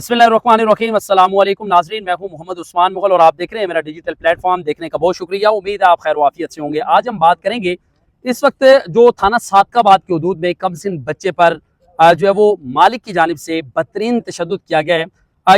बिस्मिल्लाहिर्रहमानिर्रहीम। अस्सलाम वालेकुम नाज़रीन, मैं हूं मोहम्मद उस्मान मुगल और आप देख रहे हैं मेरा डिजिटल प्लेटफॉर्म। देखने का बहुत शुक्रिया। उम्मीद है आप खैर वाफियत से होंगे। आज हम बात करेंगे इस वक्त जो थाना सादकाबाद के हदूद में कमसिन बच्चे पर जो है वो मालिक की जानिब से बदतरीन तशद्दुद किया गया है।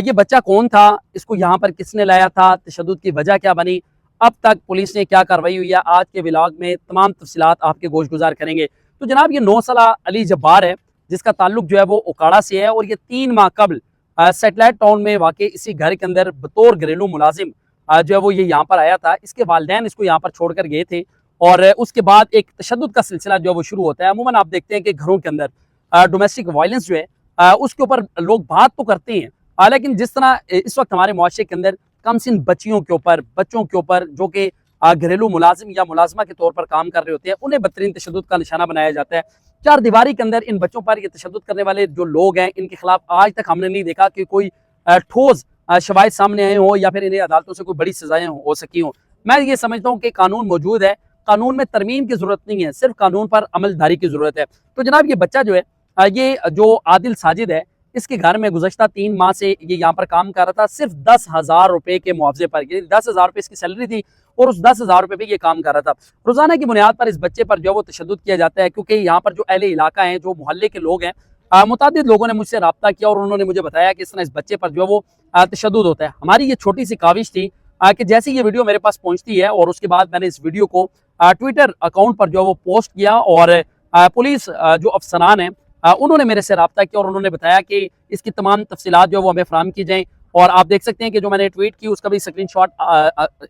ये बच्चा कौन था, इसको यहाँ पर किसने लाया था, तशद्दुद की वजह क्या बनी, अब तक पुलिस ने क्या कार्रवाई हुई है, आज के व्लॉग में तमाम तफसीलात आपके गोश गुजार करेंगे। तो जनाब ये 9 साला अली जब्बार है जिसका ताल्लुक जो है वो उकाड़ा से है और ये 3 माह कबल सेटेलाइट टाउन में वाकई इसी घर के अंदर बतौर घरेलू मुलाजिम जो है वो ये यहाँ पर आया था। इसके वालिदैन इसको यहाँ पर छोड़कर गए थे और उसके बाद एक तशद्दुद का सिलसिला जो है वो शुरू होता है। अमूमन आप देखते हैं कि घरों के अंदर डोमेस्टिक वायलेंस जो है उसके ऊपर लोग बात तो करते हैं, लेकिन जिस तरह इस वक्त हमारे मुआशरे के अंदर कमसिन बच्चियों के ऊपर, बच्चों के ऊपर जो कि घरेलू मुलाजिम या मुलाजमा के तौर पर काम कर रहे होते हैं, उन्हें बदतरीन तशद्दुद का निशाना बनाया जाता है। चार दीवारी के अंदर इन बच्चों पर ये तशद्दुद करने वाले जो लोग हैं, इनके खिलाफ आज तक हमने नहीं देखा कि कोई ठोस शवाहिद सामने आए हों या फिर इन्हें अदालतों से कोई बड़ी सजाएं हो सकी हों। मैं ये समझता हूँ कि कानून मौजूद है, कानून में तरमीम की जरूरत नहीं है, सिर्फ कानून पर अमलदारी की जरूरत है। तो जनाब ये बच्चा जो है, ये जो आदिल साजिद है, इसके घर में गुज़श्ता 3 माह से ये यहाँ पर काम कर रहा था, सिर्फ 10,000 रुपए के मुआवजे पर। 10,000 रुपए इसकी सैलरी थी और उस 10,000 रुपए पे ये काम कर रहा था। रोजाना की बुनियाद पर इस बच्चे पर जो है वो तशद्दुद किया जाता है, क्योंकि यहाँ पर जो अहले इलाका है, जो मोहल्ले के लोग हैं, मुतादिद लोगों ने मुझसे रब्ता किया और उन्होंने मुझे बताया कि इस तरह इस बच्चे पर जो है वो तशद्दुद होता है। हमारी ये छोटी सी काविश थी कि जैसे ये वीडियो मेरे पास पहुंचती है और उसके बाद मैंने इस वीडियो को ट्विटर अकाउंट पर जो है वो पोस्ट किया और पुलिस जो अफसरान है उन्होंने मेरे से रब्ता किया और उन्होंने बताया कि इसकी तमाम तफसीलात जो है वो हमें फराहम की जाएँ। और आप देख सकते हैं कि जो मैंने ट्वीट की उसका भी स्क्रीनशॉट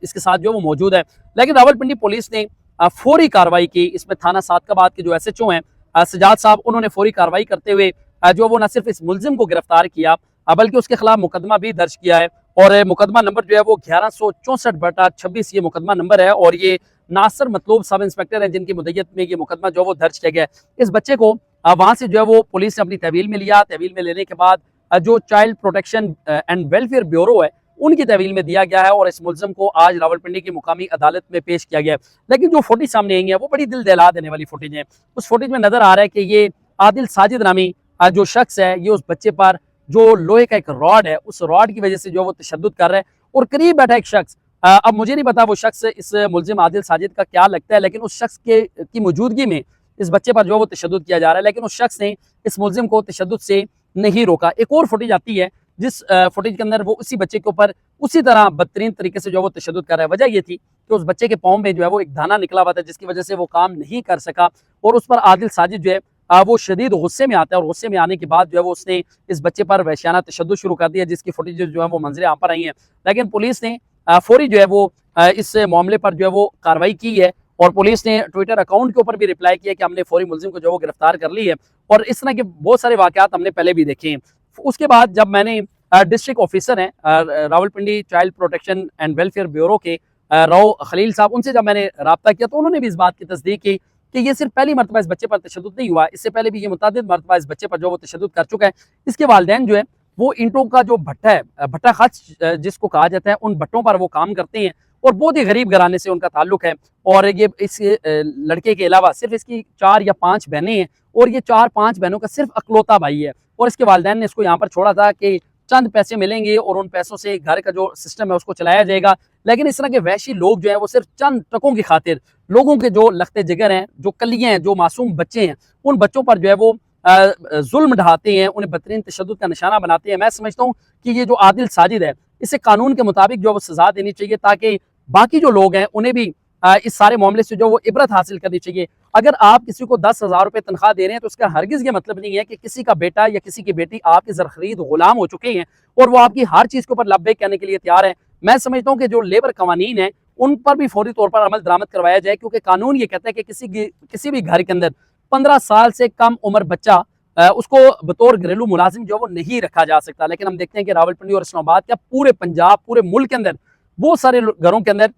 इसके साथ जो है वो मौजूद है। लेकिन रावलपिंडी पुलिस ने फौरी कार्रवाई की। इसमें थाना सादकाबाद के जो SHO हैं सजाद साहब, उन्होंने फौरी कार्रवाई करते हुए जो वो न सिर्फ इस मुलजिम को गिरफ्तार किया बल्कि उसके खिलाफ मुकदमा भी दर्ज किया है और मुकदमा नंबर जो है वो 1164/26 ये मुकदमा नंबर है और ये नासिर मतलूब सब इंस्पेक्टर हैं जिनकी मुद्दत में ये मुकदमा जो है वो दर्ज किया गया है। इस बच्चे को वहां से जो है वो पुलिस ने अपनी तहवील में लिया। तहवील में लेने के बाद जो child protection and welfare bureau है उनकी तहवील में दिया गया है और इस मुलजिम को आज रावलपिंडी की मुकामी अदालत में पेश किया गया है। लेकिन जो फुटेज सामने आई है वो बड़ी दिल दहला देने वाली फुटेज है। उस फुटेज में नजर आ रहा है कि ये आदिल साजिद नामी जो शख्स है, ये उस बच्चे पर जो लोहे का एक रॉड है, उस रॉड की वजह से जो वो तशद्दुद कर रहा है और करीब बैठा एक शख्स, अब मुझे नहीं पता वो शख्स इस मुलजिम आदिल साजिद का क्या लगता है, लेकिन उस शख्स की मौजूदगी में इस बच्चे पर जो वो तशद्दुद किया जा रहा है, लेकिन उस शख्स ने इस मुलजिम को तशद्दुद से नहीं रोका। एक और फुटेज आती है जिस फुटेज के अंदर वो उसी बच्चे के ऊपर उसी तरह बदतरीन तरीके से जो वो तशद्दुद कर रहा है। वजह ये थी कि उस बच्चे के पाँव में जो है वो एक दाना निकला हुआ था जिसकी वजह से वो काम नहीं कर सका और उस पर आदिल साजिद जो है वो शदीद गुस्से में आता है और गुस्से में आने के बाद जो है वो उसने इस बच्चे पर वहशियाना तशद्दुद शुरू कर दिया, जिसकी फुटेज जो है वो मंजरें यहाँ पर आई हैं। लेकिन पुलिस ने फौरी जो है वो इस मामले पर जो है वो कार्रवाई की है और पुलिस ने ट्विटर अकाउंट के ऊपर भी रिप्लाई किया कि हमने फौरी मुलजिम को जो वो गिरफ्तार कर ली है और इस तरह के बहुत सारे वाकयात हमने पहले भी देखे हैं। उसके बाद जब मैंने डिस्ट्रिक्ट ऑफिसर हैं Rawalpindi child protection and welfare bureau के राव खलील साहब, उनसे जब मैंने रब्ता किया तो उन्होंने भी इस बात की तस्दीक की कि ये सिर्फ पहली मरतबा इस बच्चे पर तशद्दुद नहीं हुआ, इससे पहले भी ये मुतादिद मरतबा इस बच्चे पर जो वो तशद्दुद कर चुका है। इसके वालिदैन जो है वो ईंटों का जो भट्टा है, भट्टा खच जिसको कहा जाता है, उन भट्टों पर वो काम करते हैं और बहुत ही गरीब घराने से उनका ताल्लुक है। और ये इस लड़के के अलावा सिर्फ इसकी 4 या 5 बहनें हैं और ये 4-5 बहनों का सिर्फ अकलौता भाई है और इसके वालिदैन ने इसको यहाँ पर छोड़ा था कि चंद पैसे मिलेंगे और उन पैसों से घर का जो सिस्टम है उसको चलाया जाएगा। लेकिन इस तरह के वहशी लोग जो है वो सिर्फ चंद टकों की खातिर लोगों के जो लखते जिगर हैं, जो कलियां हैं, जो मासूम बच्चे हैं, उन बच्चों पर जो है वो जुल्म ढाते हैं, उन्हें बदतरीन तशद्दुद का निशाना बनाते हैं। मैं समझता हूँ कि ये जो आदिल साजिद है इसे कानून के मुताबिक जो वो सजा देनी चाहिए ताकि बाकी जो लोग हैं उन्हें भी इस सारे मामले से जो वो इबरत हासिल करनी चाहिए। अगर आप किसी को 10,000 रुपए तनख्वाह दे रहे हैं तो उसका हरगिज ये मतलब नहीं है कि किसी का बेटा या किसी की बेटी आपके ज़रख़रीद गुलाम हो चुके हैं और वो आपकी हर चीज़ के ऊपर लब्बैक कहने के लिए तैयार है। मैं समझता हूँ कि जो लेबर कवानीन है उन पर भी फौरी तौर पर अमल दरामद करवाया जाए, क्योंकि कानून ये कहता है कि किसी भी घर के अंदर 15 साल से कम उम्र बच्चा उसको बतौर घरेलू मुलाजिम जो वो नहीं रखा जा सकता। लेकिन हम देखते हैं कि रावलपिंडी और इस्लामाबाद क्या पूरे पंजाब, पूरे मुल्क के अंदर बहुत सारे घरों के अंदर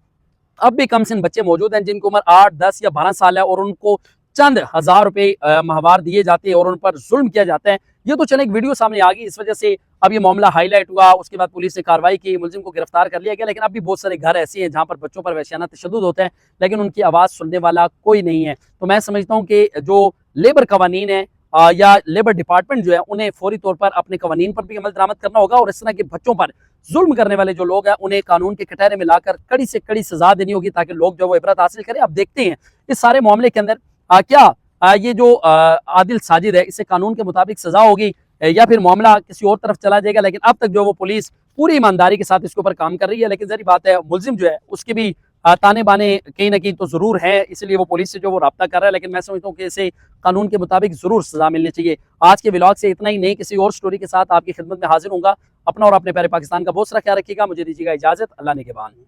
अब भी कमसिन बच्चे मौजूद हैं जिनकी उम्र 8, 10 या 12 साल है और उनको चंद हजार रुपए माहवार दिए जाते हैं और उन पर जुल्म किया जाता है। ये तो चले एक वीडियो सामने आ गई, इस वजह से अब ये मामला हाईलाइट हुआ, उसके बाद पुलिस ने कार्रवाई की, मुलजिम को गिरफ्तार कर लिया गया। लेकिन अब भी बहुत सारे घर ऐसे हैं जहाँ पर बच्चों पर वहशियाना तशद्दुद होता है लेकिन उनकी आवाज़ सुनने वाला कोई नहीं है। तो मैं समझता हूँ कि जो लेबर कवानीन है या लेबर डिपार्टमेंट जो है उन्हें फौरी तौर पर अपने कवानीन पर भी अमल दरामद करना होगा और इस तरह के बच्चों पर जुल्म करने वाले जो लोग हैं उन्हें कानून के कटहरे में लाकर कड़ी से कड़ी सजा देनी होगी ताकि लोग जो वो इबरत हासिल करें। अब देखते हैं इस सारे मामले के अंदर क्या ये जो आदिल साजिद है इसे कानून के मुताबिक सजा होगी या फिर मामला किसी और तरफ चला जाएगा। लेकिन अब तक जो वो पुलिस पूरी ईमानदारी के साथ इसके ऊपर काम कर रही है, लेकिन जरी बात है मुलजिम जो है उसकी भी ताने बाने कहीं ना कहीं तो जरूर है, इसलिए वो पुलिस से जो वो रब्ता कर रहा है। लेकिन मैं समझता हूँ कि इसे कानून के मुताबिक जरूर सजा मिलनी चाहिए। आज के व्लॉग से इतना ही, नहीं किसी और स्टोरी के साथ आपकी खिदमत में हाजिर होऊंगा। अपना और अपने प्यारे पाकिस्तान का बहुत सारा ख्याल रखिएगा। मुझे दीजिएगा इजाजत। अल्लाह ने के बाद।